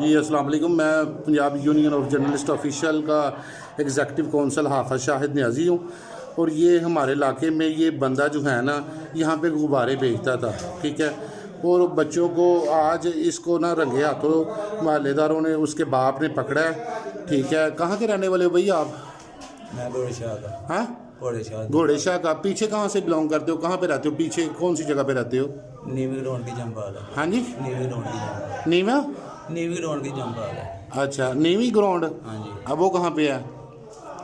जी अस्सलाम वालेकुम। मैं Punjab union of journalist official का एग्जीक्यूटिव काउंसिल हाफिज़ शाहिद न्याजी हूँ। और ये हमारे इलाके में ये बंदा जो है ना यहाँ पे गुब्बारे बेचता था, ठीक है। और बच्चों को आज इसको ना रंगे हाथों मोहल्लेदारों ने उसके बाप ने पकड़ा है, ठीक है। कहाँ के रहने वाले हो भैया आप? मैं घोड़े शाह का। हाँ, घोड़े शाह का। पीछे कहाँ से बिलोंग करते हो, कहाँ पे रहते हो, पीछे कौन सी जगह पे रहते हो? नीवी ग्राउंड की जंपाल है। हाँ जी, नीवी ग्राउंड की जंपाल। नीवी ग्राउंड की जंपाल है। अच्छा, नीवी ग्राउंड। हाँ जी। अब वो कहाँ पे है?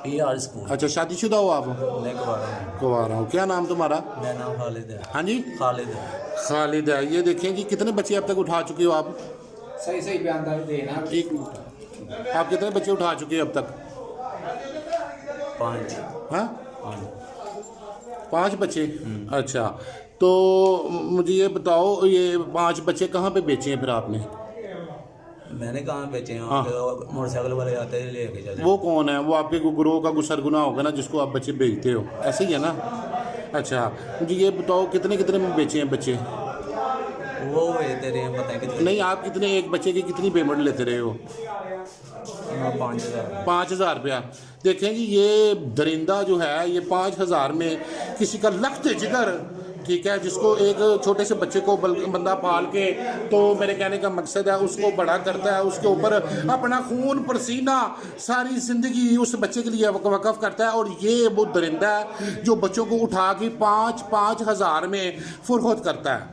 ये आर स्कूल। अच्छा, शादीशुदा हो आप? मैं कुंवारा हूँ। क्या नाम तुम्हारा? मेरा नाम खालिद है। हाँ जी, खालिद है। खालिद है। ये देखें जी, कितने बच्चे अब तक उठा चुके हो आप? सही बयान देना। आप कितने बच्चे उठा चुके हो अब तक? 5। हाँ, 5 बच्चे। अच्छा, तो मुझे ये बताओ, ये 5 बच्चे कहाँ पे बेचे हैं फिर आपने? मैंने कहाँ बेचे हैं? हाँ। मोटरसाइकिल वाले आते हैं लेके चले। वो कौन है? वो आपके गुरुओं का गुसरगुना होगा ना, जिसको आप बच्चे बेचते हो, ऐसे ही है ना? अच्छा, मुझे ये बताओ कितने कितने में बेचे हैं बच्चे? वो बेचते रहे हैं, पता है कितने। नहीं, आप कितने, एक बच्चे की कितनी पेमेंट लेते रहे हो? 5000। 5000 रुपया। देखें जी, ये दरिंदा जो है ये 5000 में किसी का लखते जिगर, ठीक है, जिसको एक छोटे से बच्चे को बंदा पाल के, तो मेरे कहने का मकसद है उसको बड़ा करता है, उसके ऊपर अपना खून पसीना सारी ज़िंदगी उस बच्चे के लिए वक़्फ़ करता है। और ये वो दरिंदा है जो बच्चों को उठा के 5,000 में फुरख्त करता है।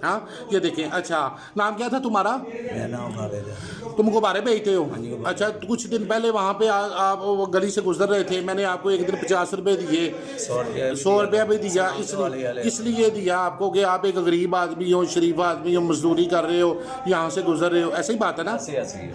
हाँ, ये देखें। अच्छा, नाम क्या था तुम्हारा? मेरा नाम खालिद है। तुम गुब्बारे बेचते हो? अच्छा, तो कुछ दिन पहले वहाँ पे आप वो गली से गुजर रहे थे, मैंने आपको एक दिन 50 रुपये दिए, 100 रुपया भी दिया। इसलिए दिया आपको कि आप एक गरीब आदमी हो, शरीफ आदमी हो, मजदूरी कर रहे हो, यहाँ से गुजर रहे हो, ऐसे ही बात है ना?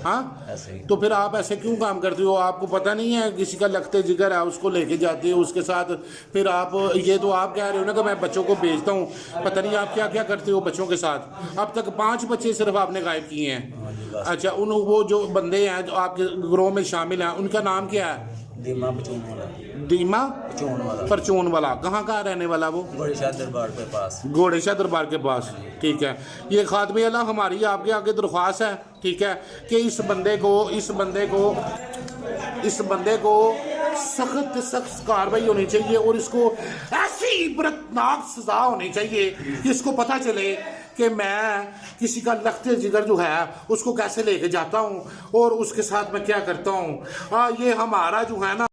हाँ, तो फिर आप ऐसे क्यों काम करते हो? आपको पता नहीं है किसी का लखते जिगर है, उसको लेके जाते हो उसके साथ, फिर आप ये तो आप कह रहे हो ना कि मैं बच्चों को बेचता हूँ, पता नहीं आप क्या क्या करते हो बच्चों के साथ। अब तक 5 बच्चे सिर्फ आपने गायब किए हैं। अच्छा, वो जो बंदे हैं जो आपके ग्रोह में शामिल हैं, उनका नाम क्या है? दीमा परचून वाला। दीमा परचून वाला। कहाँ का रहने वाला वो? घोड़े शाह दरबार के पास। घोड़े शाह दरबार के पास, ठीक है। ये खातमे अल्लाह हमारी आपके आगे दरख्वास्त है, ठीक है, कि इस बंदे को सख्त कार्रवाई होनी चाहिए और इसको ऐसी इबरतनाक सजा होनी चाहिए कि इसको पता चले कि मैं किसी का लखते जिगर जो है उसको कैसे लेके जाता हूँ और उसके साथ मैं क्या करता हूँ। ये हमारा जो है ना